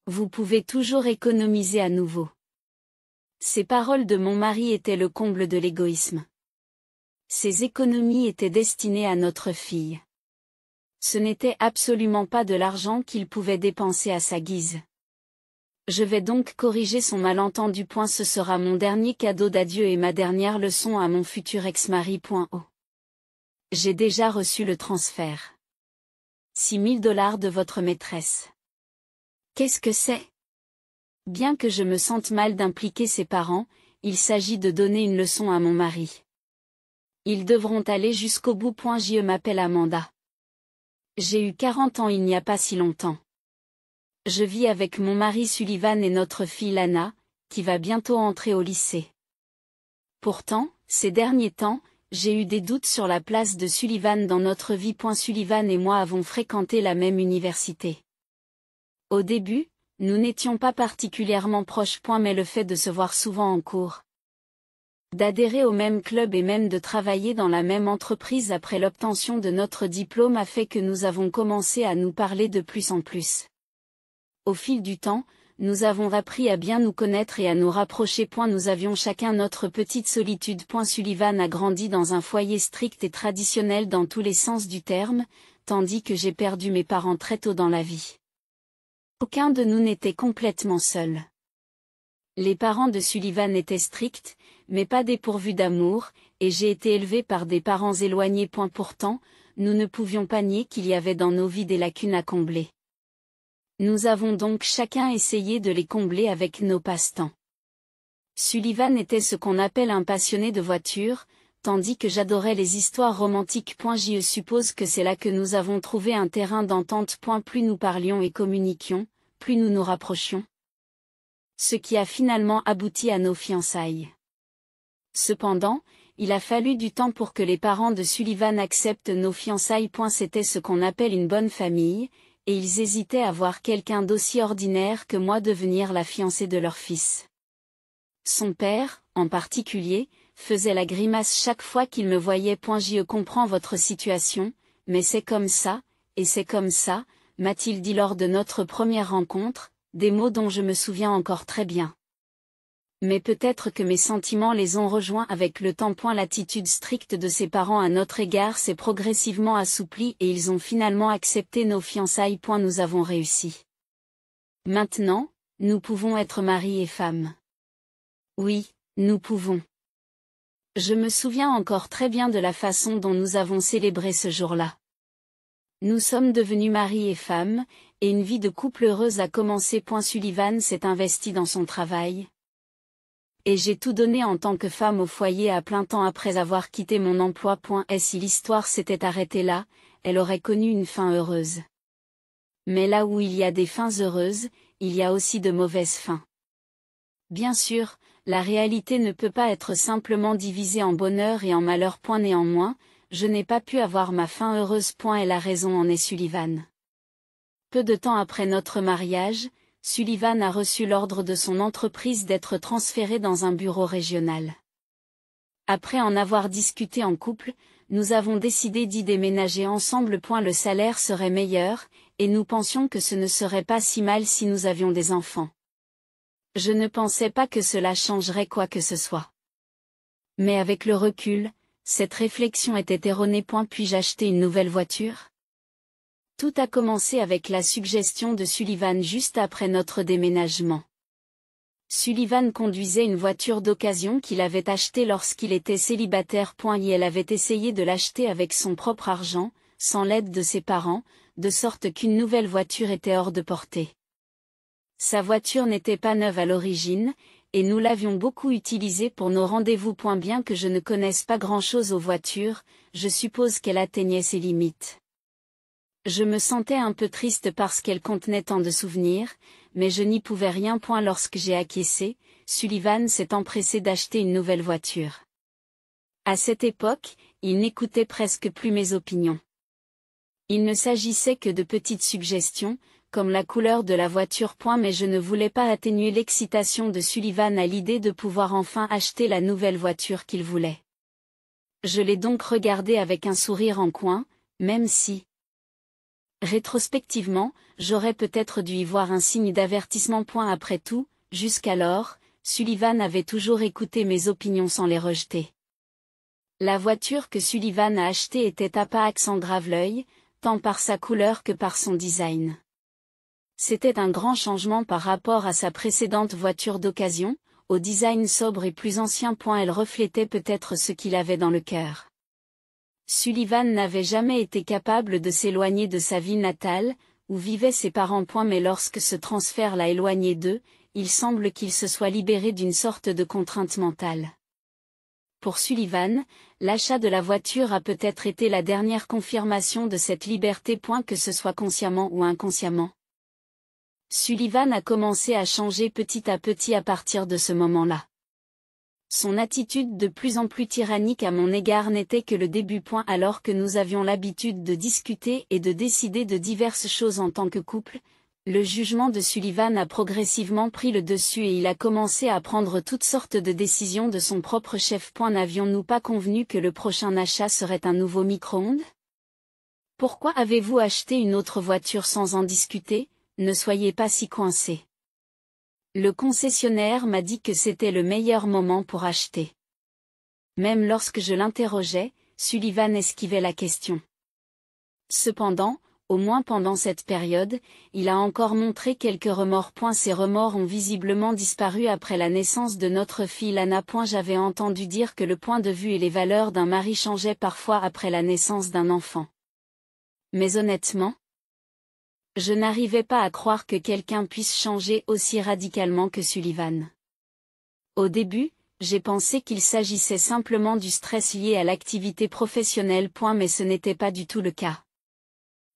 Vous pouvez toujours économiser à nouveau. Ces paroles de mon mari étaient le comble de l'égoïsme. Ces économies étaient destinées à notre fille. Ce n'était absolument pas de l'argent qu'il pouvait dépenser à sa guise. Je vais donc corriger son malentendu. Ce sera mon dernier cadeau d'adieu et ma dernière leçon à mon futur ex-mari. J'ai déjà reçu le transfert. 6 000 $ de votre maîtresse. Qu'est-ce que c'est? Bien que je me sente mal d'impliquer ses parents, il s'agit de donner une leçon à mon mari. Ils devront aller jusqu'au bout. Je m'appelle Amanda. J'ai eu 40 ans il n'y a pas si longtemps. Je vis avec mon mari Sullivan et notre fille Lana, qui va bientôt entrer au lycée. Pourtant, ces derniers temps, j'ai eu des doutes sur la place de Sullivan dans notre vie. Sullivan et moi avons fréquenté la même université. Au début, nous n'étions pas particulièrement proches. Mais le fait de se voir souvent en cours, d'adhérer au même club et même de travailler dans la même entreprise après l'obtention de notre diplôme a fait que nous avons commencé à nous parler de plus en plus. Au fil du temps, nous avons appris à bien nous connaître et à nous rapprocher. Nous avions chacun notre petite solitude. Sullivan a grandi dans un foyer strict et traditionnel dans tous les sens du terme, tandis que j'ai perdu mes parents très tôt dans la vie. Aucun de nous n'était complètement seul. Les parents de Sullivan étaient stricts, mais pas dépourvus d'amour, et j'ai été élevé par des parents éloignés. Pourtant, nous ne pouvions pas nier qu'il y avait dans nos vies des lacunes à combler. Nous avons donc chacun essayé de les combler avec nos passe-temps. Sullivan était ce qu'on appelle un passionné de voitures, tandis que j'adorais les histoires romantiques. Je suppose que c'est là que nous avons trouvé un terrain d'entente. Plus nous parlions et communiquions, plus nous nous rapprochions. Ce qui a finalement abouti à nos fiançailles. Cependant, il a fallu du temps pour que les parents de Sullivan acceptent nos fiançailles. C'était ce qu'on appelle une bonne famille, et ils hésitaient à voir quelqu'un d'aussi ordinaire que moi devenir la fiancée de leur fils. Son père, en particulier, faisait la grimace chaque fois qu'il me voyait. Je comprends votre situation, mais c'est comme ça, et c'est comme ça, m'a-t-il dit lors de notre première rencontre, des mots dont je me souviens encore très bien. Mais peut-être que mes sentiments les ont rejoints avec le temps. L'attitude stricte de ses parents à notre égard s'est progressivement assouplie et ils ont finalement accepté nos fiançailles. Nous avons réussi. Maintenant, nous pouvons être mari et femme. Oui, nous pouvons. Je me souviens encore très bien de la façon dont nous avons célébré ce jour-là. Nous sommes devenus mari et femme, et une vie de couple heureuse a commencé. Sullivan s'est investi dans son travail. Et j'ai tout donné en tant que femme au foyer à plein temps après avoir quitté mon emploi. Et si l'histoire s'était arrêtée là, elle aurait connu une fin heureuse. Mais là où il y a des fins heureuses, il y a aussi de mauvaises fins. Bien sûr, la réalité ne peut pas être simplement divisée en bonheur et en malheur. Néanmoins, je n'ai pas pu avoir ma fin heureuse. Et la raison en est Sullivan. Peu de temps après notre mariage, Sullivan a reçu l'ordre de son entreprise d'être transféré dans un bureau régional. Après en avoir discuté en couple, nous avons décidé d'y déménager ensemble. Le salaire serait meilleur, et nous pensions que ce ne serait pas si mal si nous avions des enfants. Je ne pensais pas que cela changerait quoi que ce soit. Mais avec le recul, cette réflexion était erronée. Puis-je acheter une nouvelle voiture? Tout a commencé avec la suggestion de Sullivan juste après notre déménagement. Sullivan conduisait une voiture d'occasion qu'il avait achetée lorsqu'il était célibataire. Et elle avait essayé de l'acheter avec son propre argent, sans l'aide de ses parents, de sorte qu'une nouvelle voiture était hors de portée. Sa voiture n'était pas neuve à l'origine, et nous l'avions beaucoup utilisée pour nos rendez-vous. Bien que je ne connaisse pas grand-chose aux voitures, je suppose qu'elle atteignait ses limites. Je me sentais un peu triste parce qu'elle contenait tant de souvenirs, mais je n'y pouvais rien. Lorsque j'ai acquiescé, Sullivan s'est empressé d'acheter une nouvelle voiture. À cette époque, il n'écoutait presque plus mes opinions. Il ne s'agissait que de petites suggestions, comme la couleur de la voiture. Mais je ne voulais pas atténuer l'excitation de Sullivan à l'idée de pouvoir enfin acheter la nouvelle voiture qu'il voulait. Je l'ai donc regardé avec un sourire en coin, même si Rétrospectivement, j'aurais peut-être dû y voir un signe d'avertissement. Après tout, jusqu'alors, Sullivan avait toujours écouté mes opinions sans les rejeter. La voiture que Sullivan a achetée était à pas accent grave l'œil, tant par sa couleur que par son design. C'était un grand changement par rapport à sa précédente voiture d'occasion, au design sobre et plus ancien. Elle reflétait peut-être ce qu'il avait dans le cœur. Sullivan n'avait jamais été capable de s'éloigner de sa ville natale, où vivaient ses parents. Mais lorsque ce transfert l'a éloigné d'eux, il semble qu'il se soit libéré d'une sorte de contrainte mentale. Pour Sullivan, l'achat de la voiture a peut-être été la dernière confirmation de cette liberté. Que ce soit consciemment ou inconsciemment. Sullivan a commencé à changer petit à petit à partir de ce moment-là. Son attitude de plus en plus tyrannique à mon égard n'était que le début. Alors que nous avions l'habitude de discuter et de décider de diverses choses en tant que couple, le jugement de Sullivan a progressivement pris le dessus et il a commencé à prendre toutes sortes de décisions de son propre chef. N'avions-nous pas convenu que le prochain achat serait un nouveau micro-ondes? Pourquoi avez-vous acheté une autre voiture sans en discuter? Ne soyez pas si coincés. Le concessionnaire m'a dit que c'était le meilleur moment pour acheter. Même lorsque je l'interrogeais, Sullivan esquivait la question. Cependant, au moins pendant cette période, il a encore montré quelques remords. Ces remords ont visiblement disparu après la naissance de notre fille Lana. J'avais entendu dire que le point de vue et les valeurs d'un mari changeaient parfois après la naissance d'un enfant. Mais honnêtement, je n'arrivais pas à croire que quelqu'un puisse changer aussi radicalement que Sullivan. Au début, j'ai pensé qu'il s'agissait simplement du stress lié à l'activité professionnelle. Mais ce n'était pas du tout le cas.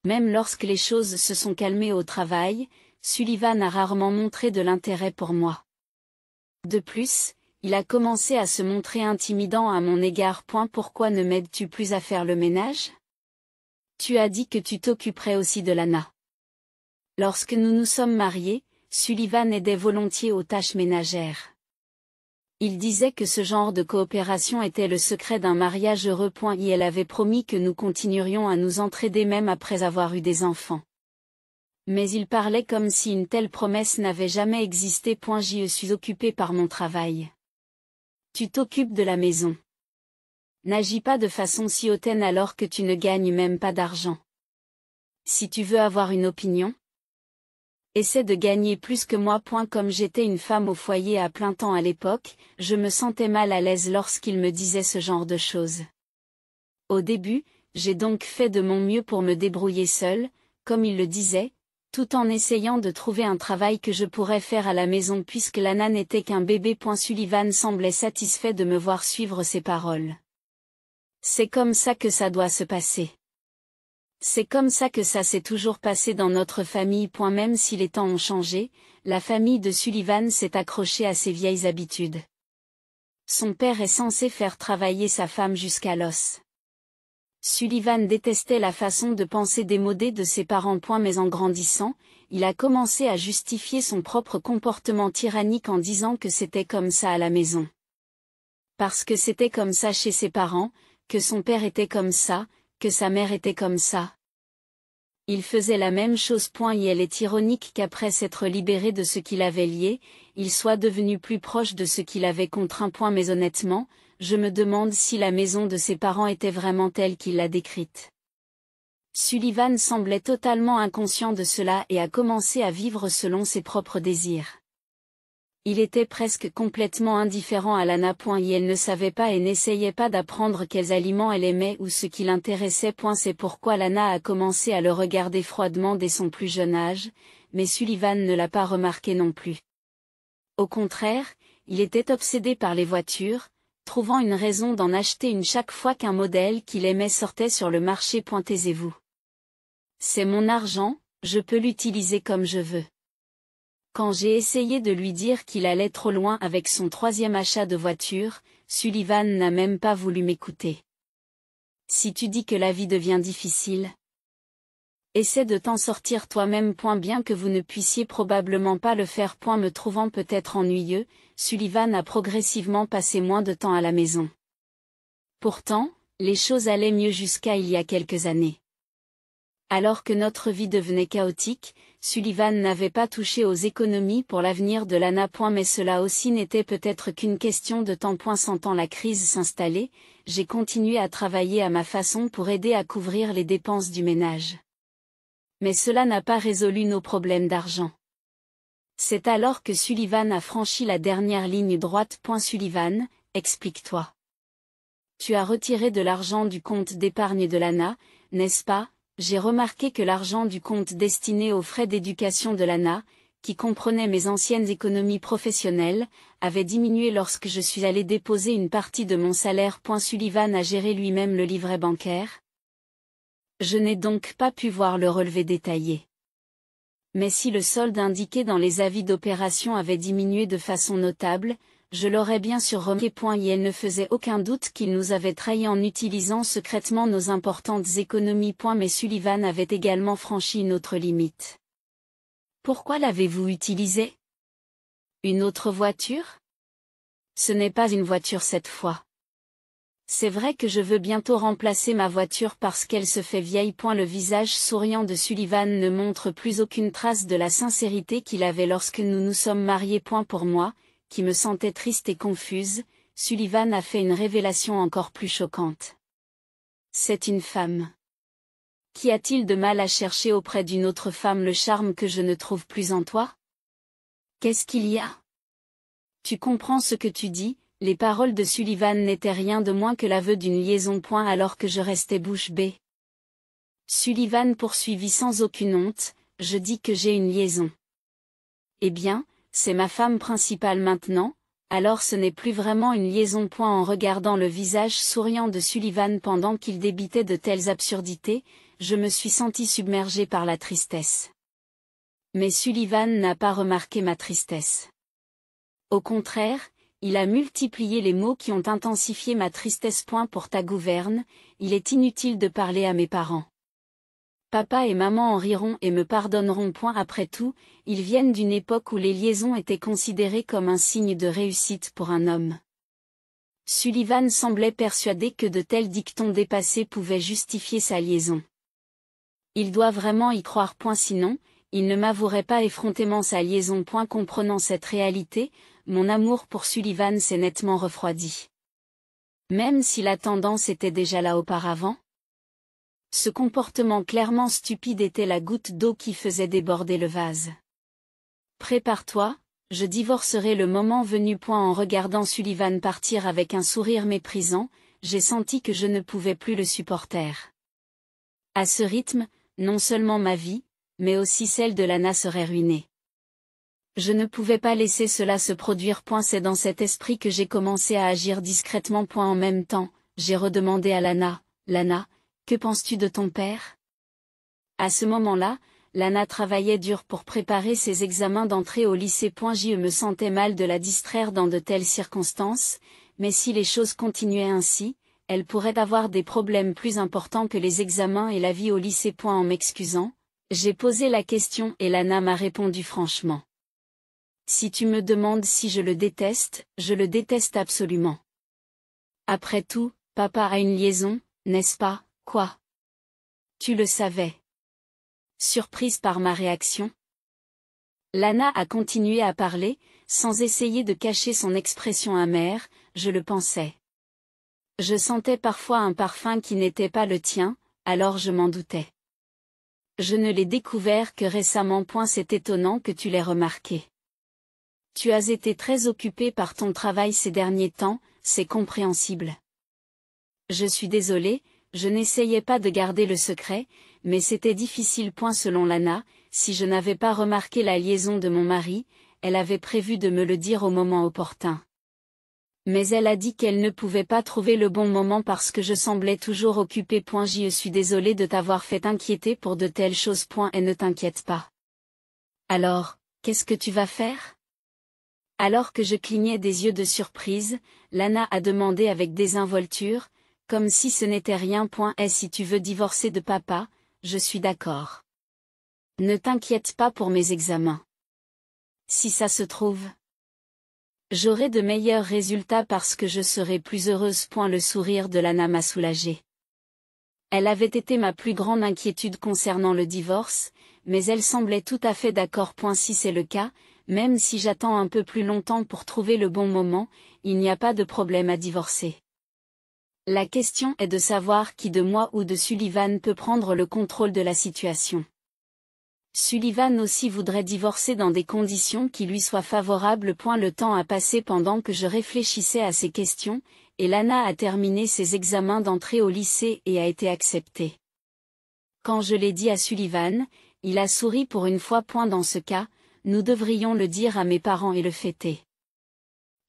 Même lorsque les choses se sont calmées au travail, Sullivan a rarement montré de l'intérêt pour moi. De plus, il a commencé à se montrer intimidant à mon égard. Pourquoi ne m'aides-tu plus à faire le ménage? Tu as dit que tu t'occuperais aussi de Lana. Lorsque nous nous sommes mariés, Sullivan aidait volontiers aux tâches ménagères. Il disait que ce genre de coopération était le secret d'un mariage heureux. Et elle avait promis que nous continuerions à nous entraider même après avoir eu des enfants. Mais il parlait comme si une telle promesse n'avait jamais existé. Je suis occupé par mon travail. Tu t'occupes de la maison. N'agis pas de façon si hautaine alors que tu ne gagnes même pas d'argent. Si tu veux avoir une opinion, essaie de gagner plus que moi. Comme j'étais une femme au foyer à plein temps à l'époque, je me sentais mal à l'aise lorsqu'il me disait ce genre de choses. Au début, j'ai donc fait de mon mieux pour me débrouiller seule, comme il le disait, tout en essayant de trouver un travail que je pourrais faire à la maison puisque Lana n'était qu'un bébé. Sullivan semblait satisfait de me voir suivre ses paroles. C'est comme ça que ça doit se passer. C'est comme ça que ça s'est toujours passé dans notre famille. Même si les temps ont changé, la famille de Sullivan s'est accrochée à ses vieilles habitudes. Son père est censé faire travailler sa femme jusqu'à l'os. Sullivan détestait la façon de penser démodée de ses parents. Mais en grandissant, il a commencé à justifier son propre comportement tyrannique en disant que c'était comme ça à la maison. Parce que c'était comme ça chez ses parents, que son père était comme ça, que sa mère était comme ça. Il faisait la même chose. Et elle est ironique qu'après s'être libéré de ce qui l'avait lié, il soit devenu plus proche de ce qui l'avait contraint. Mais honnêtement, je me demande si la maison de ses parents était vraiment telle qu'il l'a décrite. Sullivan semblait totalement inconscient de cela et a commencé à vivre selon ses propres désirs. Il était presque complètement indifférent à Lana. Et elle ne savait pas et n'essayait pas d'apprendre quels aliments elle aimait ou ce qui l'intéressait. C'est pourquoi Lana a commencé à le regarder froidement dès son plus jeune âge, mais Sullivan ne l'a pas remarqué non plus. Au contraire, il était obsédé par les voitures, trouvant une raison d'en acheter une chaque fois qu'un modèle qu'il aimait sortait sur le marché. Taisez-vous. C'est mon argent, je peux l'utiliser comme je veux. Quand j'ai essayé de lui dire qu'il allait trop loin avec son troisième achat de voiture, Sullivan n'a même pas voulu m'écouter. Si tu dis que la vie devient difficile, essaie de t'en sortir toi-même. Bien que vous ne puissiez probablement pas le faire. Me trouvant peut-être ennuyeux, Sullivan a progressivement passé moins de temps à la maison. Pourtant, les choses allaient mieux jusqu'à il y a quelques années. Alors que notre vie devenait chaotique, Sullivan n'avait pas touché aux économies pour l'avenir de Lana. Mais cela aussi n'était peut-être qu'une question de temps. Sentant la crise s'installer, j'ai continué à travailler à ma façon pour aider à couvrir les dépenses du ménage. Mais cela n'a pas résolu nos problèmes d'argent. C'est alors que Sullivan a franchi la dernière ligne droite. Sullivan, explique-toi. Tu as retiré de l'argent du compte d'épargne de Lana, n'est-ce pas? J'ai remarqué que l'argent du compte destiné aux frais d'éducation de Lana, qui comprenait mes anciennes économies professionnelles, avait diminué lorsque je suis allé déposer une partie de mon salaire. Sullivan a géré lui-même le livret bancaire. Je n'ai donc pas pu voir le relevé détaillé. Mais si le solde indiqué dans les avis d'opération avait diminué de façon notable, je l'aurais bien sûr remarqué. Il ne faisait aucun doute qu'il nous avait trahis en utilisant secrètement nos importantes économies. Mais Sullivan avait également franchi une autre limite. Pourquoi l'avez-vous utilisé? Une autre voiture? Ce n'est pas une voiture cette fois. C'est vrai que je veux bientôt remplacer ma voiture parce qu'elle se fait vieille. Le visage souriant de Sullivan ne montre plus aucune trace de la sincérité qu'il avait lorsque nous nous sommes mariés. Pour moi, qui me sentais triste et confuse, Sullivan a fait une révélation encore plus choquante. C'est une femme. Qu'y a-t-il de mal à chercher auprès d'une autre femme le charme que je ne trouve plus en toi? Qu'est-ce qu'il y a? Tu comprends ce que tu dis? Les paroles de Sullivan n'étaient rien de moins que l'aveu d'une liaison. Alors que je restais bouche bée. Sullivan poursuivit sans aucune honte, je dis que j'ai une liaison. Eh bien, c'est ma femme principale maintenant, alors ce n'est plus vraiment une liaison. En regardant le visage souriant de Sullivan pendant qu'il débitait de telles absurdités, je me suis senti submergé par la tristesse. Mais Sullivan n'a pas remarqué ma tristesse. Au contraire, il a multiplié les mots qui ont intensifié ma tristesse. Pour ta gouverne, il est inutile de parler à mes parents. Papa et maman en riront et me pardonneront. Après tout, ils viennent d'une époque où les liaisons étaient considérées comme un signe de réussite pour un homme. Sullivan semblait persuadé que de tels dictons dépassés pouvaient justifier sa liaison. Il doit vraiment y croire. Sinon, il ne m'avouerait pas effrontément sa liaison. Comprenant cette réalité, mon amour pour Sullivan s'est nettement refroidi. Même si la tendance était déjà là auparavant. Ce comportement clairement stupide était la goutte d'eau qui faisait déborder le vase. Prépare-toi, je divorcerai le moment venu. En regardant Sullivan partir avec un sourire méprisant, j'ai senti que je ne pouvais plus le supporter. À ce rythme, non seulement ma vie, mais aussi celle de Lana serait ruinée. Je ne pouvais pas laisser cela se produire. C'est dans cet esprit que j'ai commencé à agir discrètement. En même temps, j'ai redemandé à Lana, Lana, que penses-tu de ton père? À ce moment-là, Lana travaillait dur pour préparer ses examens d'entrée au lycée. Je me sentais mal de la distraire dans de telles circonstances, mais si les choses continuaient ainsi, elle pourrait avoir des problèmes plus importants que les examens et la vie au lycée. En m'excusant, j'ai posé la question et Lana m'a répondu franchement. Si tu me demandes si je le déteste absolument. Après tout, papa a une liaison, n'est-ce pas? Quoi? Tu le savais. Surprise par ma réaction. Lana a continué à parler, sans essayer de cacher son expression amère, je le pensais. Je sentais parfois un parfum qui n'était pas le tien, alors je m'en doutais. Je ne l'ai découvert que récemment. C'est étonnant que tu l'aies remarqué. Tu as été très occupé par ton travail ces derniers temps, c'est compréhensible. Je suis désolée, je n'essayais pas de garder le secret, mais c'était difficile. Selon Lana, si je n'avais pas remarqué la liaison de mon mari, elle avait prévu de me le dire au moment opportun. Mais elle a dit qu'elle ne pouvait pas trouver le bon moment parce que je semblais toujours occupée. Je suis désolée de t'avoir fait inquiéter pour de telles choses. Et ne t'inquiète pas. Alors, qu'est-ce que tu vas faire? Alors que je clignais des yeux de surprise, Lana a demandé avec désinvolture, comme si ce n'était rien. Et si tu veux divorcer de papa, je suis d'accord. Ne t'inquiète pas pour mes examens. Si ça se trouve, j'aurai de meilleurs résultats parce que je serai plus heureuse. Le sourire de Lana m'a soulagée. Elle avait été ma plus grande inquiétude concernant le divorce, mais elle semblait tout à fait d'accord. Si c'est le cas, même si j'attends un peu plus longtemps pour trouver le bon moment, il n'y a pas de problème à divorcer. La question est de savoir qui de moi ou de Sullivan peut prendre le contrôle de la situation. Sullivan aussi voudrait divorcer dans des conditions qui lui soient favorables. Le temps a passé pendant que je réfléchissais à ces questions, et Lana a terminé ses examens d'entrée au lycée et a été acceptée. Quand je l'ai dit à Sullivan, il a souri pour une fois. Dans ce cas, nous devrions le dire à mes parents et le fêter.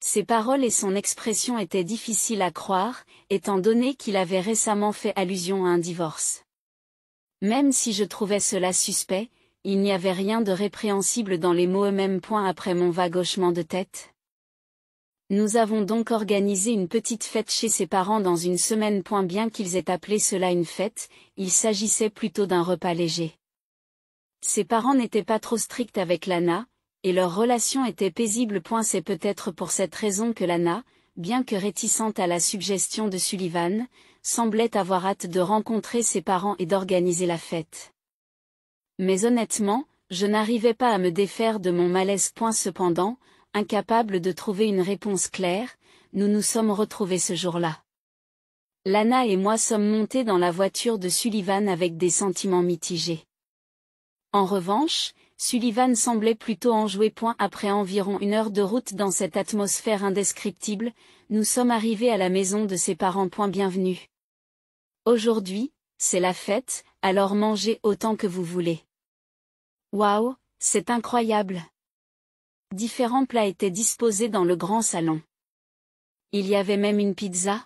Ses paroles et son expression étaient difficiles à croire, étant donné qu'il avait récemment fait allusion à un divorce. Même si je trouvais cela suspect, il n'y avait rien de répréhensible dans les mots eux-mêmes. Après mon vague hochement de tête. Nous avons donc organisé une petite fête chez ses parents dans une semaine. Bien qu'ils aient appelé cela une fête, il s'agissait plutôt d'un repas léger. Ses parents n'étaient pas trop stricts avec Lana, et leur relation était paisible. C'est peut-être pour cette raison que Lana, bien que réticente à la suggestion de Sullivan, semblait avoir hâte de rencontrer ses parents et d'organiser la fête. Mais honnêtement, je n'arrivais pas à me défaire de mon malaise. Cependant, incapable de trouver une réponse claire, nous nous sommes retrouvés ce jour-là. Lana et moi sommes montés dans la voiture de Sullivan avec des sentiments mitigés. En revanche, Sullivan semblait plutôt enjoué. Après environ 1 heure de route dans cette atmosphère indescriptible, nous sommes arrivés à la maison de ses parents. Bienvenue. Aujourd'hui, c'est la fête, alors mangez autant que vous voulez. Waouh, c'est incroyable! Différents plats étaient disposés dans le grand salon. Il y avait même une pizza.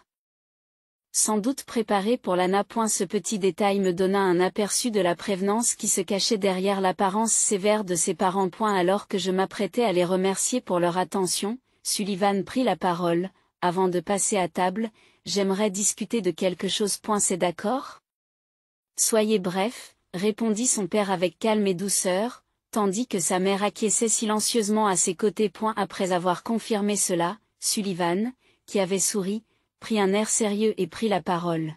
Sans doute préparée pour Lana. Ce petit détail me donna un aperçu de la prévenance qui se cachait derrière l'apparence sévère de ses parents. Alors que je m'apprêtais à les remercier pour leur attention, Sullivan prit la parole. Avant de passer à table, j'aimerais discuter de quelque chose. C'est d'accord? Soyez bref, répondit son père avec calme et douceur, tandis que sa mère acquiesçait silencieusement à ses côtés. Après avoir confirmé cela, Sullivan, qui avait souri, prit un air sérieux et prit la parole.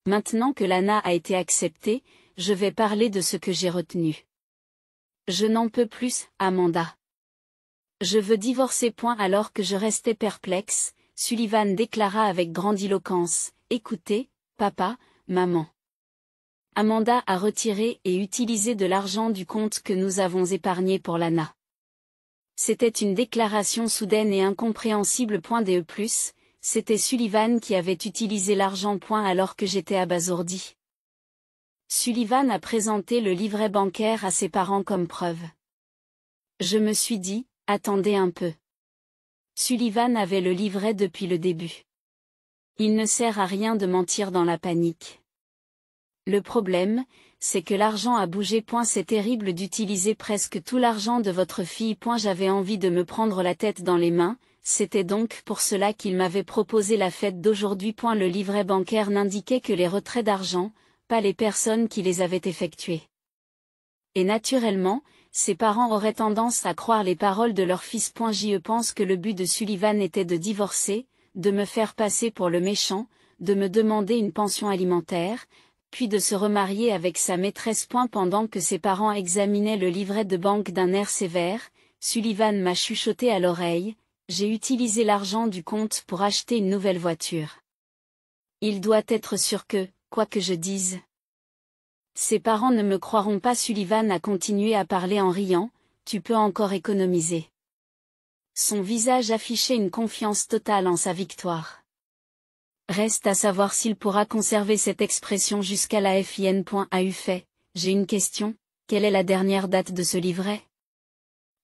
Maintenant que Lana a été acceptée, je vais parler de ce que j'ai retenu. Je n'en peux plus, Amanda. Je veux divorcer. Alors que je restais perplexe, Sullivan déclara avec grandiloquence, écoutez, papa, maman. Amanda a retiré et utilisé de l'argent du compte que nous avons épargné pour Lana. C'était une déclaration soudaine et incompréhensible. C'était Sullivan qui avait utilisé l'argent. Alors que j'étais abasourdi. Sullivan a présenté le livret bancaire à ses parents comme preuve. Je me suis dit, attendez un peu. Sullivan avait le livret depuis le début. Il ne sert à rien de mentir dans la panique. Le problème, c'est que l'argent a bougé. C'est terrible d'utiliser presque tout l'argent de votre fille. J'avais envie de me prendre la tête dans les mains, c'était donc pour cela qu'il m'avait proposé la fête d'aujourd'hui. Le livret bancaire n'indiquait que les retraits d'argent, pas les personnes qui les avaient effectués. Et naturellement, ses parents auraient tendance à croire les paroles de leur fils. Je pense que le but de Sullivan était de divorcer, de me faire passer pour le méchant, de me demander une pension alimentaire, puis de se remarier avec sa maîtresse. Pendant que ses parents examinaient le livret de banque d'un air sévère, Sullivan m'a chuchoté à l'oreille, j'ai utilisé l'argent du compte pour acheter une nouvelle voiture. Il doit être sûr que, quoi que je dise, ses parents ne me croiront pas. Sullivan a continué à parler en riant, tu peux encore économiser. Son visage affichait une confiance totale en sa victoire. Reste à savoir s'il pourra conserver cette expression jusqu'à la fin. Fait, j'ai une question, quelle est la dernière date de ce livret?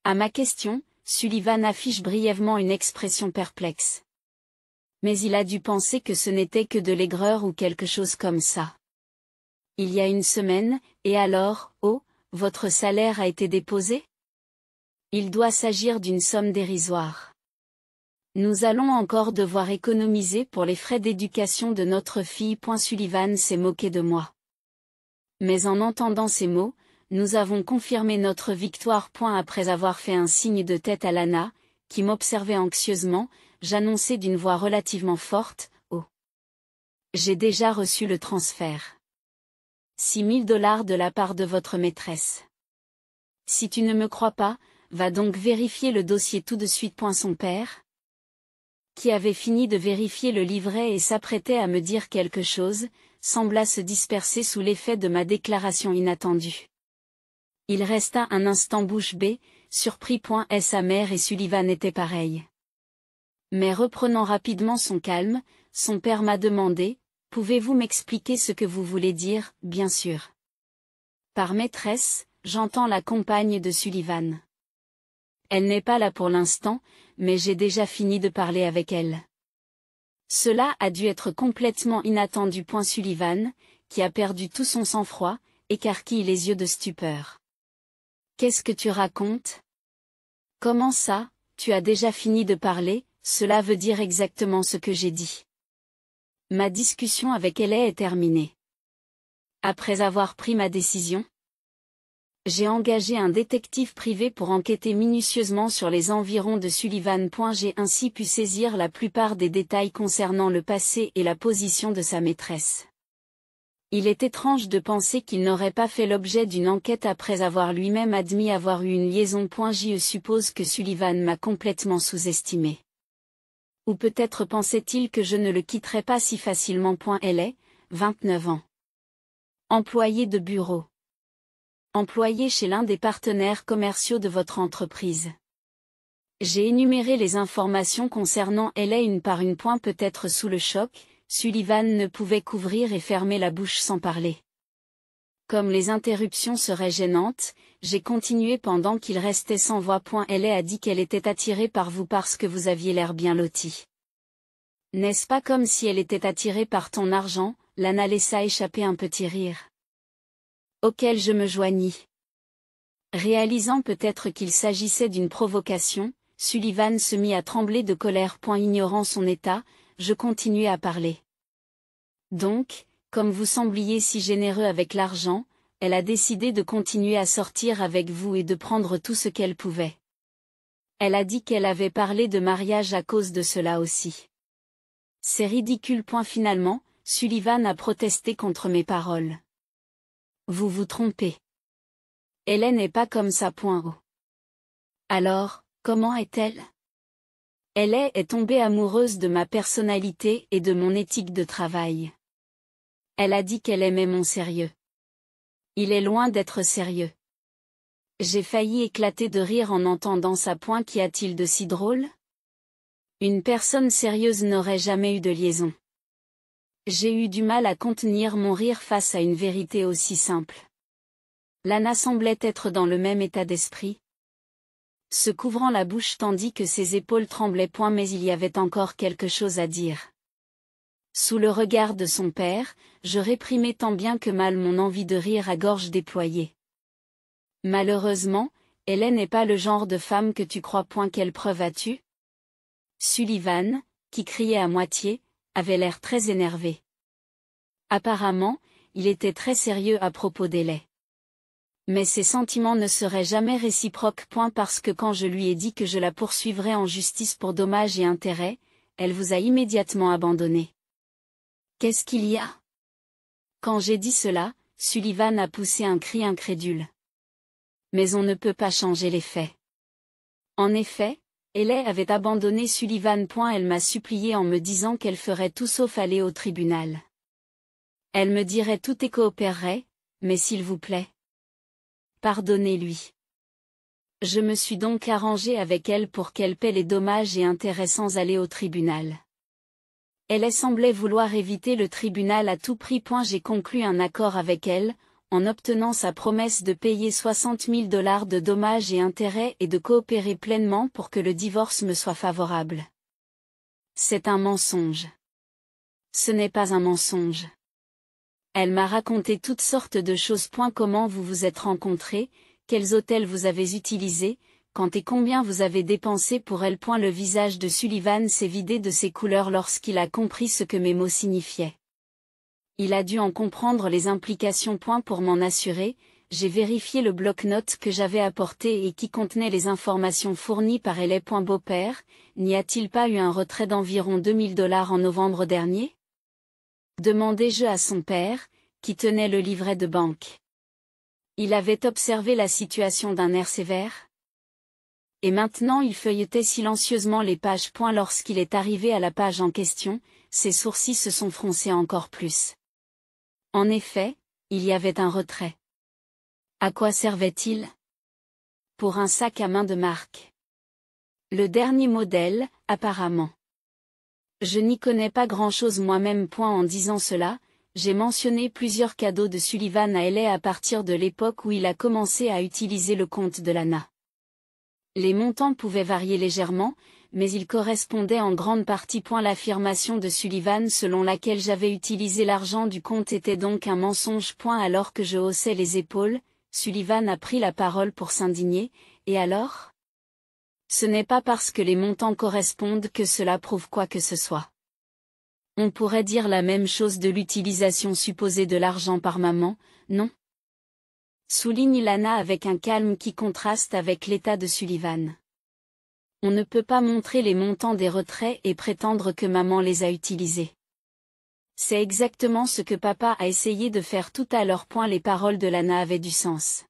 À ma question, Sullivan affiche brièvement une expression perplexe. Mais il a dû penser que ce n'était que de l'aigreur ou quelque chose comme ça. Il y a 1 semaine, et alors, oh, votre salaire a été déposé? Il doit s'agir d'une somme dérisoire. Nous allons encore devoir économiser pour les frais d'éducation de notre fille. Sullivan s'est moqué de moi. Mais en entendant ces mots, nous avons confirmé notre victoire. Après avoir fait un signe de tête à Lana, qui m'observait anxieusement, j'annonçai d'une voix relativement forte, oh. J'ai déjà reçu le transfert. 6 000 $ de la part de votre maîtresse. Si tu ne me crois pas, va donc vérifier le dossier tout de suite. Son père, qui avait fini de vérifier le livret et s'apprêtait à me dire quelque chose, sembla se disperser sous l'effet de ma déclaration inattendue. Il resta un instant bouche bée, surpris. Sa mère et Sullivan étaient pareils. Mais reprenant rapidement son calme, son père m'a demandé, « Pouvez-vous m'expliquer ce que vous voulez dire ?» « Bien sûr. » Par maîtresse, j'entends la compagne de Sullivan. Elle n'est pas là pour l'instant, mais j'ai déjà fini de parler avec elle. Cela a dû être complètement inattendu. Sullivan, qui a perdu tout son sang-froid, écarquille les yeux de stupeur. Qu'est-ce que tu racontes? Comment ça, tu as déjà fini de parler? Cela veut dire exactement ce que j'ai dit. Ma discussion avec elle est terminée. Après avoir pris ma décision, j'ai engagé un détective privé pour enquêter minutieusement sur les environs de Sullivan. J'ai ainsi pu saisir la plupart des détails concernant le passé et la position de sa maîtresse. Il est étrange de penser qu'il n'aurait pas fait l'objet d'une enquête après avoir lui-même admis avoir eu une liaison. Je suppose que Sullivan m'a complètement sous-estimé. Ou peut-être pensait-il que je ne le quitterais pas si facilement. Elle est, 29 ans. Employé de bureau. Employé chez l'un des partenaires commerciaux de votre entreprise. J'ai énuméré les informations concernant elle est une par une. Peut-être sous le choc, Sullivan ne pouvait qu'ouvrir et fermer la bouche sans parler. Comme les interruptions seraient gênantes, j'ai continué pendant qu'il restait sans voix. Elle a dit qu'elle était attirée par vous parce que vous aviez l'air bien loti. N'est-ce pas comme si elle était attirée par ton argent? Lana laissa échapper un petit rire, auquel je me joignis. Réalisant peut-être qu'il s'agissait d'une provocation, Sullivan se mit à trembler de colère. Ignorant son état, je continuai à parler. Donc, comme vous sembliez si généreux avec l'argent, elle a décidé de continuer à sortir avec vous et de prendre tout ce qu'elle pouvait. Elle a dit qu'elle avait parlé de mariage à cause de cela aussi. C'est ridicule. Finalement, Sullivan a protesté contre mes paroles. Vous vous trompez. Elle n'est pas comme ça. Alors, comment est-elle? Elle est tombée amoureuse de ma personnalité et de mon éthique de travail. Elle a dit qu'elle aimait mon sérieux. Il est loin d'être sérieux. J'ai failli éclater de rire en entendant ça. Qu'y a-t-il de si drôle? Une personne sérieuse n'aurait jamais eu de liaison. J'ai eu du mal à contenir mon rire face à une vérité aussi simple. Lana semblait être dans le même état d'esprit, se couvrant la bouche tandis que ses épaules tremblaient. Mais il y avait encore quelque chose à dire. Sous le regard de son père, je réprimai tant bien que mal mon envie de rire à gorge déployée. Malheureusement, Hélène n'est pas le genre de femme que tu crois. Quelle preuve as-tu? Sullivan, qui criait à moitié, avait l'air très énervé. Apparemment, il était très sérieux à propos d'Hélène. Mais ses sentiments ne seraient jamais réciproques. Parce que quand je lui ai dit que je la poursuivrais en justice pour dommages et intérêts, elle vous a immédiatement abandonné. Qu'est-ce qu'il y a? Quand j'ai dit cela, Sullivan a poussé un cri incrédule. Mais on ne peut pas changer les faits. En effet, Hélène avait abandonné Sullivan. Elle m'a supplié en me disant qu'elle ferait tout sauf aller au tribunal. Elle me dirait tout et coopérerait, mais s'il vous plaît, pardonnez-lui. Je me suis donc arrangé avec elle pour qu'elle paie les dommages et intérêts sans aller au tribunal. Elle semblait vouloir éviter le tribunal à tout prix. J'ai conclu un accord avec elle, en obtenant sa promesse de payer 60 000 $ de dommages et intérêts et de coopérer pleinement pour que le divorce me soit favorable. C'est un mensonge. Ce n'est pas un mensonge. Elle m'a raconté toutes sortes de choses. Comment vous vous êtes rencontrés, quels hôtels vous avez utilisés, quand et combien vous avez dépensé pour elle. Le visage de Sullivan s'est vidé de ses couleurs lorsqu'il a compris ce que mes mots signifiaient. Il a dû en comprendre les implications. Pour m'en assurer, j'ai vérifié le bloc-notes que j'avais apporté et qui contenait les informations fournies par Hélène. Beau-père, n'y a-t-il pas eu un retrait d'environ 2 000 $ en novembre dernier? demandai-je à son père, qui tenait le livret de banque. Il avait observé la situation d'un air sévère. Et maintenant il feuilletait silencieusement les pages. Lorsqu'il est arrivé à la page en question, ses sourcils se sont froncés encore plus. En effet, il y avait un retrait. À quoi servait-il? Pour un sac à main de marque. Le dernier modèle, apparemment. Je n'y connais pas grand-chose moi-même. En disant cela, j'ai mentionné plusieurs cadeaux de Sullivan à Ellie à partir de l'époque où il a commencé à utiliser le compte de Lana. Les montants pouvaient varier légèrement, mais ils correspondaient en grande partie. L'affirmation de Sullivan selon laquelle j'avais utilisé l'argent du compte était donc un mensonge. Alors que je haussais les épaules, Sullivan a pris la parole pour s'indigner, et alors? Ce n'est pas parce que les montants correspondent que cela prouve quoi que ce soit. On pourrait dire la même chose de l'utilisation supposée de l'argent par maman, non? Souligne Lana avec un calme qui contraste avec l'état de Sullivan. On ne peut pas montrer les montants des retraits et prétendre que maman les a utilisés. C'est exactement ce que papa a essayé de faire tout à l'heure. Les paroles de Lana avaient du sens.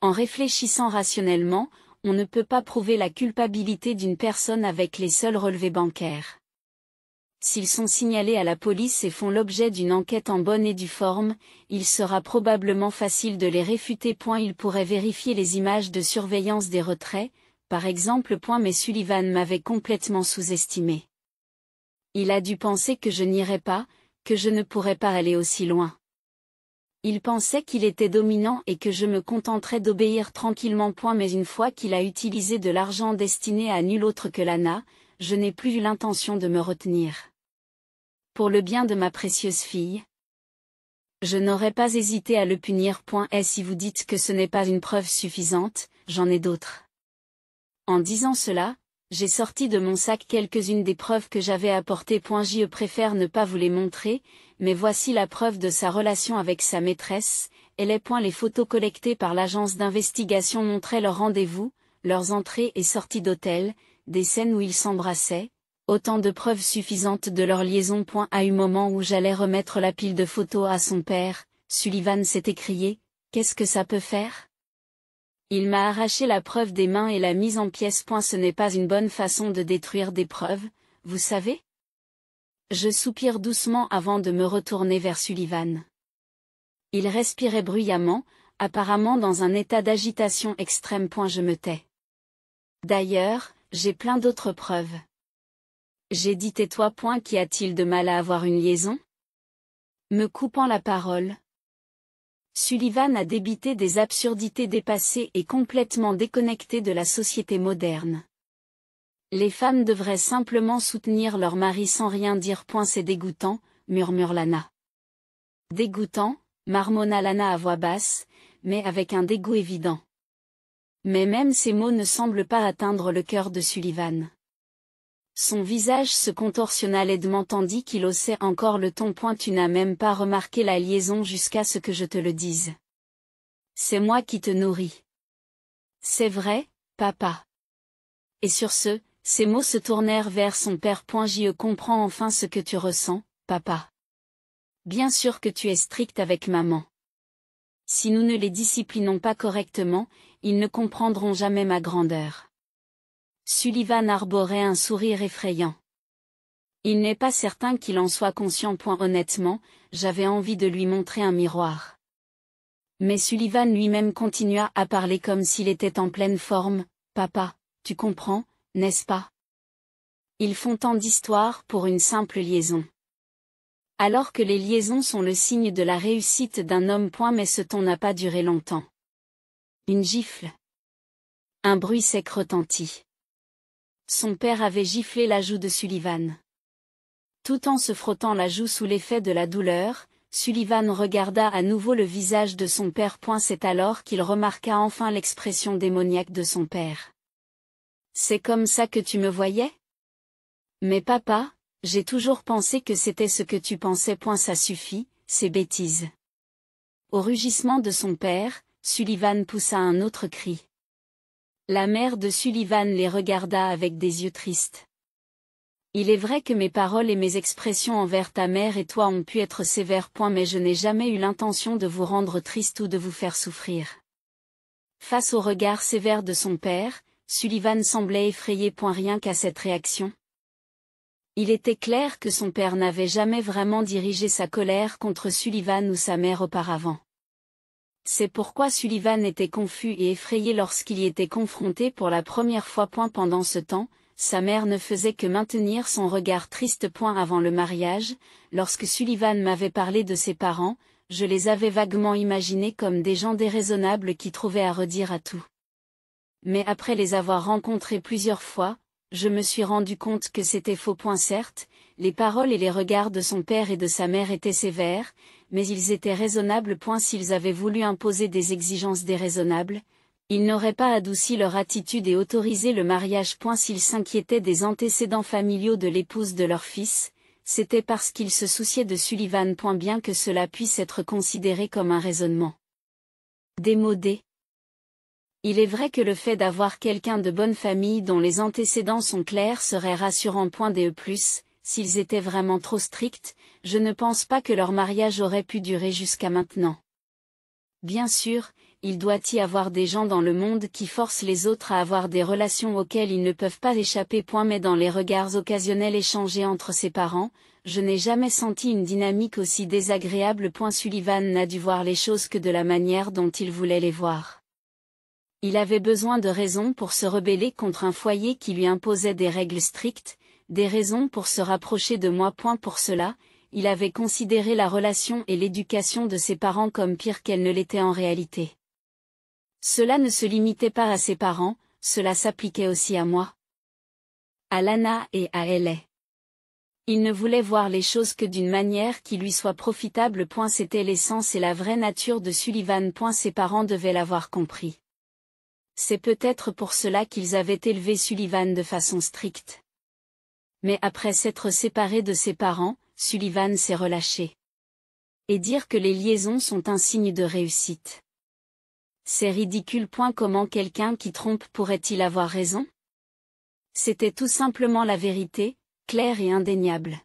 En réfléchissant rationnellement, on ne peut pas prouver la culpabilité d'une personne avec les seuls relevés bancaires. S'ils sont signalés à la police et font l'objet d'une enquête en bonne et due forme, il sera probablement facile de les réfuter. Il pourrait vérifier les images de surveillance des retraits, par exemple. Mais Sullivan m'avait complètement sous-estimé. Il a dû penser que je n'irais pas, que je ne pourrais pas aller aussi loin. Il pensait qu'il était dominant et que je me contenterais d'obéir tranquillement. Mais une fois qu'il a utilisé de l'argent destiné à nul autre que Lana, je n'ai plus eu l'intention de me retenir. Pour le bien de ma précieuse fille, je n'aurais pas hésité à le punir. Et si vous dites que ce n'est pas une preuve suffisante, j'en ai d'autres. En disant cela, j'ai sorti de mon sac quelques-unes des preuves que j'avais apportées. Je préfère ne pas vous les montrer, mais voici la preuve de sa relation avec sa maîtresse. Les photos collectées par l'agence d'investigation montraient leurs rendez-vous, leurs entrées et sorties d'hôtel, des scènes où ils s'embrassaient, autant de preuves suffisantes de leur liaison. À un moment où j'allais remettre la pile de photos à son père, Sullivan s'est écrié, « Qu'est-ce que ça peut faire ?» Il m'a arraché la preuve des mains et l'a mise en pièces. Ce n'est pas une bonne façon de détruire des preuves, vous savez? Je soupire doucement avant de me retourner vers Sullivan. Il respirait bruyamment, apparemment dans un état d'agitation extrême. Je me tais. D'ailleurs, j'ai plein d'autres preuves. J'ai dit tais-toi. Qu'y a-t-il de mal à avoir une liaison? Me coupant la parole. Sullivan a débité des absurdités dépassées et complètement déconnectées de la société moderne. Les femmes devraient simplement soutenir leur mari sans rien dire. C'est dégoûtant, murmure Lana. Dégoûtant, marmonna Lana à voix basse, mais avec un dégoût évident. Mais même ces mots ne semblent pas atteindre le cœur de Sullivan. Son visage se contorsionna laidement tandis qu'il haussait encore le ton. Tu n'as même pas remarqué la liaison jusqu'à ce que je te le dise. C'est moi qui te nourris. C'est vrai, papa. Et sur ce, ses mots se tournèrent vers son père. Je comprends enfin ce que tu ressens, papa. Bien sûr que tu es strict avec maman. Si nous ne les disciplinons pas correctement, ils ne comprendront jamais ma grandeur. Sullivan arborait un sourire effrayant. Il n'est pas certain qu'il en soit conscient. Honnêtement, j'avais envie de lui montrer un miroir. Mais Sullivan lui-même continua à parler comme s'il était en pleine forme. Papa, tu comprends, n'est-ce pas? Ils font tant d'histoires pour une simple liaison. Alors que les liaisons sont le signe de la réussite d'un homme. Mais ce ton n'a pas duré longtemps. Une gifle. Un bruit sec retentit. Son père avait giflé la joue de Sullivan. Tout en se frottant la joue sous l'effet de la douleur, Sullivan regarda à nouveau le visage de son père. C'est alors qu'il remarqua enfin l'expression démoniaque de son père. C'est comme ça que tu me voyais? Mais papa, j'ai toujours pensé que c'était ce que tu pensais. Ça suffit, ces bêtises. Au rugissement de son père, Sullivan poussa un autre cri. La mère de Sullivan les regarda avec des yeux tristes. Il est vrai que mes paroles et mes expressions envers ta mère et toi ont pu être sévères. Mais je n'ai jamais eu l'intention de vous rendre triste ou de vous faire souffrir. Face au regard sévère de son père, Sullivan semblait effrayé. Rien qu'à cette réaction. Il était clair que son père n'avait jamais vraiment dirigé sa colère contre Sullivan ou sa mère auparavant. C'est pourquoi Sullivan était confus et effrayé lorsqu'il y était confronté pour la première fois. Pendant ce temps, sa mère ne faisait que maintenir son regard triste. Avant le mariage, lorsque Sullivan m'avait parlé de ses parents, je les avais vaguement imaginés comme des gens déraisonnables qui trouvaient à redire à tout. Mais après les avoir rencontrés plusieurs fois, je me suis rendu compte que c'était faux. Certes, les paroles et les regards de son père et de sa mère étaient sévères, mais ils étaient raisonnables. S'ils avaient voulu imposer des exigences déraisonnables, ils n'auraient pas adouci leur attitude et autorisé le mariage. S'ils s'inquiétaient des antécédents familiaux de l'épouse de leur fils, c'était parce qu'ils se souciaient de Sullivan. Bien que cela puisse être considéré comme un raisonnement démodé. Il est vrai que le fait d'avoir quelqu'un de bonne famille dont les antécédents sont clairs serait rassurant. S'ils étaient vraiment trop stricts, je ne pense pas que leur mariage aurait pu durer jusqu'à maintenant. Bien sûr, il doit y avoir des gens dans le monde qui forcent les autres à avoir des relations auxquelles ils ne peuvent pas échapper. Mais dans les regards occasionnels échangés entre ses parents, je n'ai jamais senti une dynamique aussi désagréable. Sullivan n'a dû voir les choses que de la manière dont il voulait les voir. Il avait besoin de raisons pour se rebeller contre un foyer qui lui imposait des règles strictes, des raisons pour se rapprocher de moi. Pour cela, il avait considéré la relation et l'éducation de ses parents comme pire qu'elles ne l'étaient en réalité. Cela ne se limitait pas à ses parents, cela s'appliquait aussi à moi, à Lana et à Ellie. Il ne voulait voir les choses que d'une manière qui lui soit profitable. C'était l'essence et la vraie nature de Sullivan. Ses parents devaient l'avoir compris. C'est peut-être pour cela qu'ils avaient élevé Sullivan de façon stricte. Mais après s'être séparé de ses parents, Sullivan s'est relâché. Et dire que les liaisons sont un signe de réussite. C'est ridicule. Comment quelqu'un qui trompe pourrait-il avoir raison? C'était tout simplement la vérité, claire et indéniable.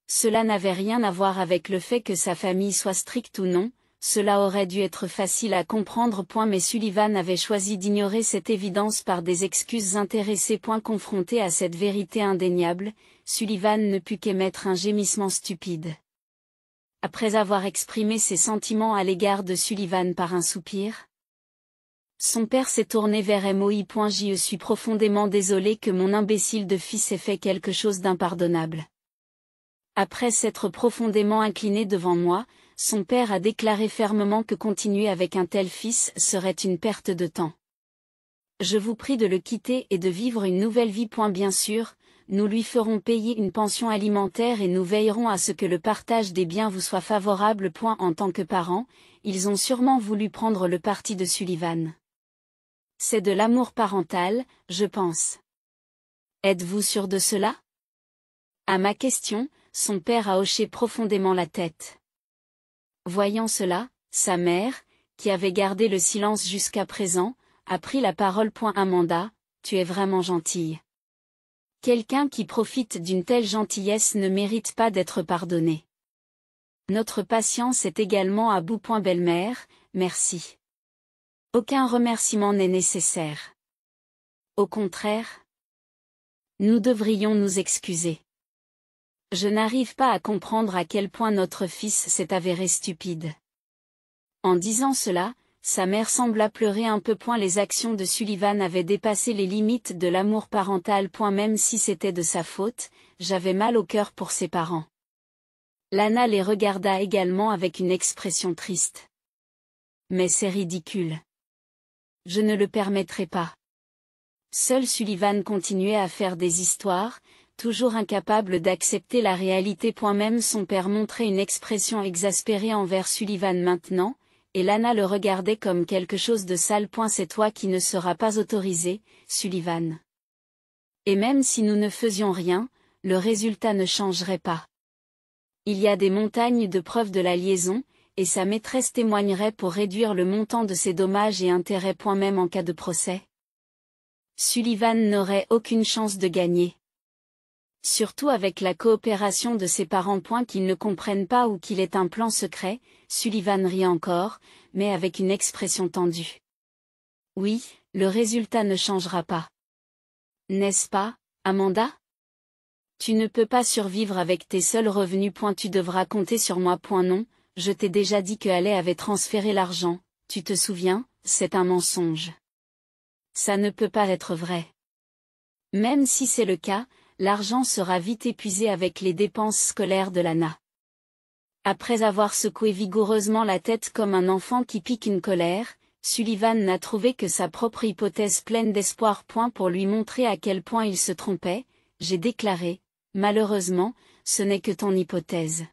Cela n'avait rien à voir avec le fait que sa famille soit stricte ou non. Cela aurait dû être facile à comprendre. Mais Sullivan avait choisi d'ignorer cette évidence par des excuses intéressées. Confronté à cette vérité indéniable, Sullivan ne put qu'émettre un gémissement stupide. Après avoir exprimé ses sentiments à l'égard de Sullivan par un soupir, son père s'est tourné vers Moi. Je suis profondément désolé que mon imbécile de fils ait fait quelque chose d'impardonnable. Après s'être profondément incliné devant moi, son père a déclaré fermement que continuer avec un tel fils serait une perte de temps. Je vous prie de le quitter et de vivre une nouvelle vie. Bien sûr, nous lui ferons payer une pension alimentaire et nous veillerons à ce que le partage des biens vous soit favorable. En tant que parents, ils ont sûrement voulu prendre le parti de Sullivan. C'est de l'amour parental, je pense. Êtes-vous sûr de cela? À ma question, son père a hoché profondément la tête. Voyant cela, sa mère, qui avait gardé le silence jusqu'à présent, a pris la parole. Amanda, tu es vraiment gentille. Quelqu'un qui profite d'une telle gentillesse ne mérite pas d'être pardonné. Notre patience est également à bout. Belle-mère, merci. Aucun remerciement n'est nécessaire. Au contraire, nous devrions nous excuser. Je n'arrive pas à comprendre à quel point notre fils s'est avéré stupide. En disant cela, sa mère sembla pleurer un peu. Les actions de Sullivan avaient dépassé les limites de l'amour parental. Même si c'était de sa faute, j'avais mal au cœur pour ses parents. Lana les regarda également avec une expression triste. Mais c'est ridicule. Je ne le permettrai pas. Seul Sullivan continuait à faire des histoires, toujours incapable d'accepter la réalité. Même son père montrait une expression exaspérée envers Sullivan maintenant, et Lana le regardait comme quelque chose de sale. C'est toi qui ne seras pas autorisé, Sullivan. Et même si nous ne faisions rien, le résultat ne changerait pas. Il y a des montagnes de preuves de la liaison, et sa maîtresse témoignerait pour réduire le montant de ses dommages et intérêts. Même en cas de procès, Sullivan n'aurait aucune chance de gagner. Surtout avec la coopération de ses parents. Qu'ils ne comprennent pas ou qu'il est un plan secret. Sullivan rit encore, mais avec une expression tendue. Oui, le résultat ne changera pas. N'est-ce pas, Amanda? Tu ne peux pas survivre avec tes seuls revenus. Tu devras compter sur moi. Non, je t'ai déjà dit que Haley avait transféré l'argent, tu te souviens, c'est un mensonge. Ça ne peut pas être vrai. Même si c'est le cas, l'argent sera vite épuisé avec les dépenses scolaires de Lana. Après avoir secoué vigoureusement la tête comme un enfant qui pique une colère, Sullivan n'a trouvé que sa propre hypothèse pleine d'espoir. Pour lui montrer à quel point il se trompait, j'ai déclaré, malheureusement, ce n'est que ton hypothèse.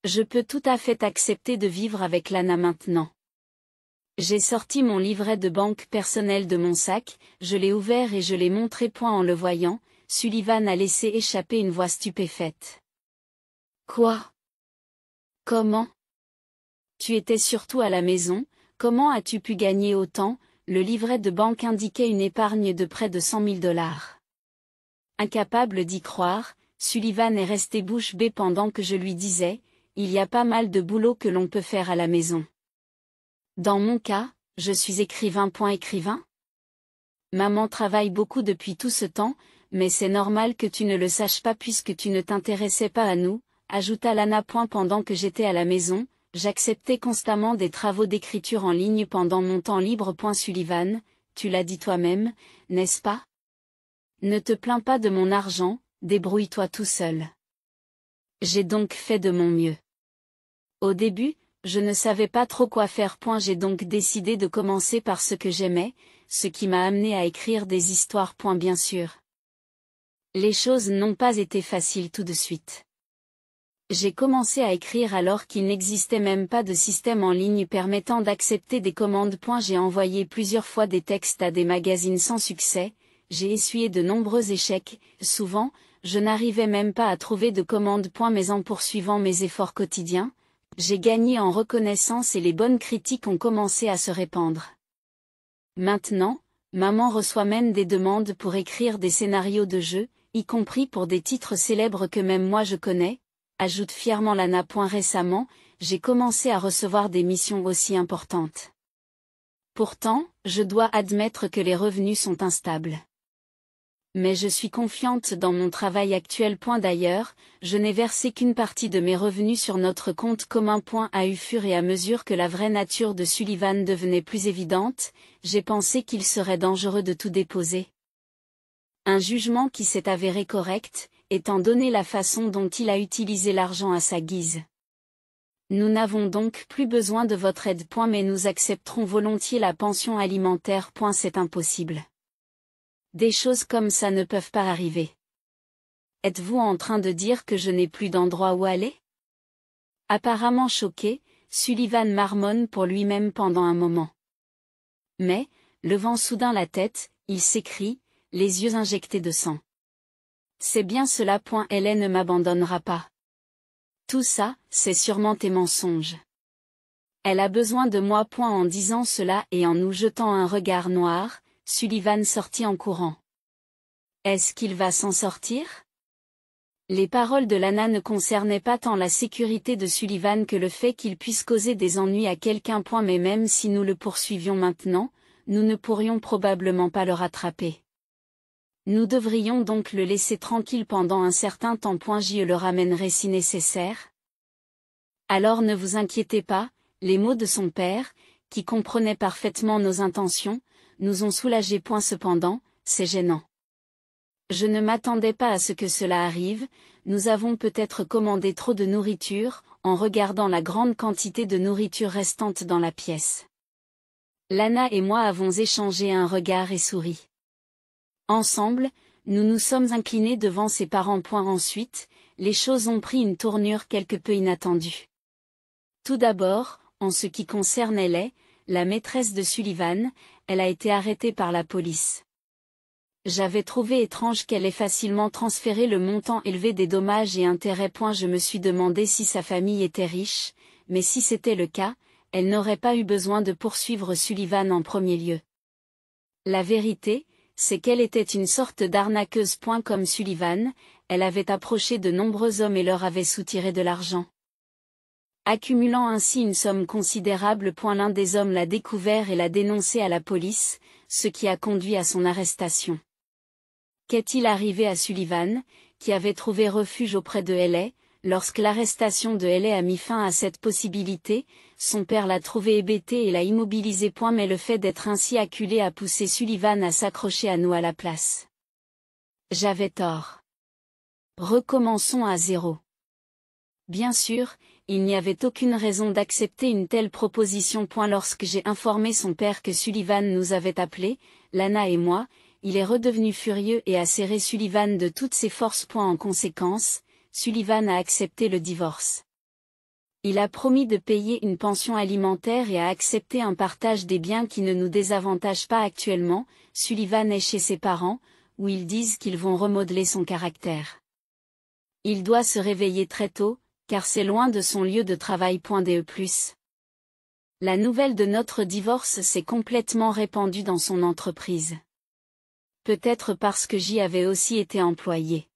Je peux tout à fait accepter de vivre avec Lana maintenant. J'ai sorti mon livret de banque personnel de mon sac, je l'ai ouvert et je l'ai montré. En le voyant, Sullivan a laissé échapper une voix stupéfaite. Quoi? Comment? Tu étais surtout à la maison, comment as-tu pu gagner autant? Le livret de banque indiquait une épargne de près de 100 000 $. Incapable d'y croire, Sullivan est resté bouche bée pendant que je lui disais, il y a pas mal de boulot que l'on peut faire à la maison. Dans mon cas, je suis écrivain. Écrivain? Maman travaille beaucoup depuis tout ce temps, mais c'est normal que tu ne le saches pas puisque tu ne t'intéressais pas à nous, ajouta Lana. Pendant que j'étais à la maison, j'acceptais constamment des travaux d'écriture en ligne pendant mon temps libre. Sullivan, tu l'as dit toi-même, n'est-ce pas? Ne te plains pas de mon argent, débrouille-toi tout seul. J'ai donc fait de mon mieux. Au début, je ne savais pas trop quoi faire. J'ai donc décidé de commencer par ce que j'aimais, ce qui m'a amené à écrire des histoires. Bien sûr. Les choses n'ont pas été faciles tout de suite. J'ai commencé à écrire alors qu'il n'existait même pas de système en ligne permettant d'accepter des commandes. J'ai envoyé plusieurs fois des textes à des magazines sans succès, j'ai essuyé de nombreux échecs, souvent, je n'arrivais même pas à trouver de commandes. Mais en poursuivant mes efforts quotidiens, j'ai gagné en reconnaissance et les bonnes critiques ont commencé à se répandre. Maintenant, maman reçoit même des demandes pour écrire des scénarios de jeux, y compris pour des titres célèbres que même moi je connais, ajoute fièrement Lana. Récemment, j'ai commencé à recevoir des missions aussi importantes. Pourtant, je dois admettre que les revenus sont instables. Mais je suis confiante dans mon travail actuel. D'ailleurs, je n'ai versé qu'une partie de mes revenus sur notre compte commun. Au fur et à mesure que la vraie nature de Sullivan devenait plus évidente, j'ai pensé qu'il serait dangereux de tout déposer. Un jugement qui s'est avéré correct, étant donné la façon dont il a utilisé l'argent à sa guise. Nous n'avons donc plus besoin de votre aide. Mais nous accepterons volontiers la pension alimentaire. C'est impossible. Des choses comme ça ne peuvent pas arriver. Êtes-vous en train de dire que je n'ai plus d'endroit où aller? Apparemment choqué, Sullivan marmonne pour lui-même pendant un moment. Mais, levant soudain la tête, il s'écrie, les yeux injectés de sang. C'est bien cela. Elle ne m'abandonnera pas. Tout ça, c'est sûrement tes mensonges. Elle a besoin de moi. En disant cela et en nous jetant un regard noir, Sullivan sortit en courant. Est-ce qu'il va s'en sortir? Les paroles de Lana ne concernaient pas tant la sécurité de Sullivan que le fait qu'il puisse causer des ennuis à quelqu'un. Mais même si nous le poursuivions maintenant, nous ne pourrions probablement pas le rattraper. Nous devrions donc le laisser tranquille pendant un certain temps. Je le ramènerai si nécessaire. Alors ne vous inquiétez pas, les mots de son père, qui comprenait parfaitement nos intentions, nous ont soulagés. Cependant, c'est gênant. Je ne m'attendais pas à ce que cela arrive, nous avons peut-être commandé trop de nourriture, en regardant la grande quantité de nourriture restante dans la pièce. Lana et moi avons échangé un regard et souri. Ensemble, nous nous sommes inclinés devant ses parents. Ensuite, les choses ont pris une tournure quelque peu inattendue. Tout d'abord, en ce qui concerne Haley, la maîtresse de Sullivan, elle a été arrêtée par la police. J'avais trouvé étrange qu'elle ait facilement transféré le montant élevé des dommages et intérêts. Je me suis demandé si sa famille était riche, mais si c'était le cas, elle n'aurait pas eu besoin de poursuivre Sullivan en premier lieu. La vérité, c'est qu'elle était une sorte d'arnaqueuse. Comme Sullivan, elle avait approché de nombreux hommes et leur avait soutiré de l'argent, accumulant ainsi une somme considérable. L'un des hommes l'a découvert et l'a dénoncé à la police, ce qui a conduit à son arrestation. Qu'est-il arrivé à Sullivan, qui avait trouvé refuge auprès de Haley? Lorsque l'arrestation de Haley a mis fin à cette possibilité, son père l'a trouvé hébété et l'a immobilisé. Mais le fait d'être ainsi acculé a poussé Sullivan à s'accrocher à nous à la place. J'avais tort. Recommençons à zéro. Bien sûr, il n'y avait aucune raison d'accepter une telle proposition. Lorsque j'ai informé son père que Sullivan nous avait appelés, Lana et moi, il est redevenu furieux et a serré Sullivan de toutes ses forces. En conséquence, Sullivan a accepté le divorce. Il a promis de payer une pension alimentaire et a accepté un partage des biens qui ne nous désavantage pas actuellement. Sullivan est chez ses parents, où ils disent qu'ils vont remodeler son caractère. Il doit se réveiller très tôt, car c'est loin de son lieu de travail. La nouvelle de notre divorce s'est complètement répandue dans son entreprise. Peut-être parce que j'y avais aussi été employé.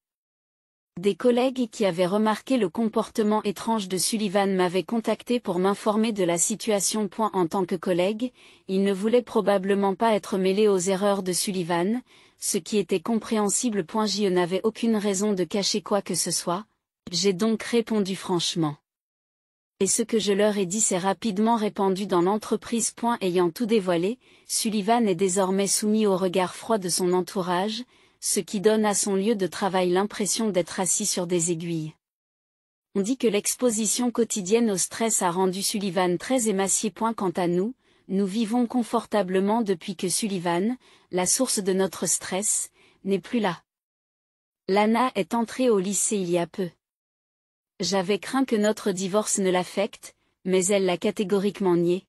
Des collègues qui avaient remarqué le comportement étrange de Sullivan m'avaient contacté pour m'informer de la situation. En tant que collègue, il ne voulait probablement pas être mêlé aux erreurs de Sullivan, ce qui était compréhensible. Je n'avais aucune raison de cacher quoi que ce soit, j'ai donc répondu franchement. Et ce que je leur ai dit s'est rapidement répandu dans l'entreprise. Ayant tout dévoilé, Sullivan est désormais soumis au regard froid de son entourage, ce qui donne à son lieu de travail l'impression d'être assis sur des aiguilles. On dit que l'exposition quotidienne au stress a rendu Sullivan très émacié. Quant à nous, nous vivons confortablement depuis que Sullivan, la source de notre stress, n'est plus là. Lana est entrée au lycée il y a peu. J'avais craint que notre divorce ne l'affecte, mais elle l'a catégoriquement nié.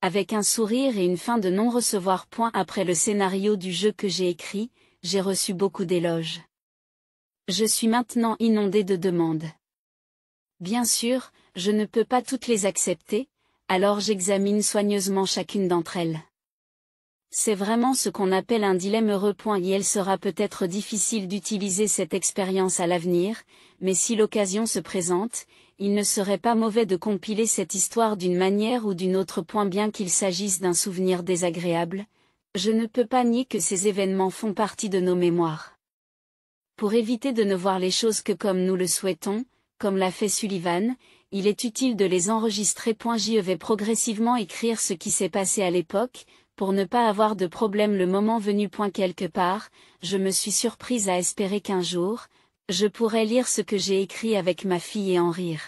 Avec un sourire et une fin de non-recevoir. Après le scénario du jeu que j'ai écrit, j'ai reçu beaucoup d'éloges. Je suis maintenant inondée de demandes. Bien sûr, je ne peux pas toutes les accepter, alors j'examine soigneusement chacune d'entre elles. C'est vraiment ce qu'on appelle un dilemme heureux. Il sera peut-être difficile d'utiliser cette expérience à l'avenir, mais si l'occasion se présente, il ne serait pas mauvais de compiler cette histoire d'une manière ou d'une autre. Bien qu'il s'agisse d'un souvenir désagréable, je ne peux pas nier que ces événements font partie de nos mémoires. Pour éviter de ne voir les choses que comme nous le souhaitons, comme l'a fait Sullivan, il est utile de les enregistrer. Je vais progressivement écrire ce qui s'est passé à l'époque, pour ne pas avoir de problème le moment venu. Quelque part, je me suis surprise à espérer qu'un jour, je pourrais lire ce que j'ai écrit avec ma fille et en rire.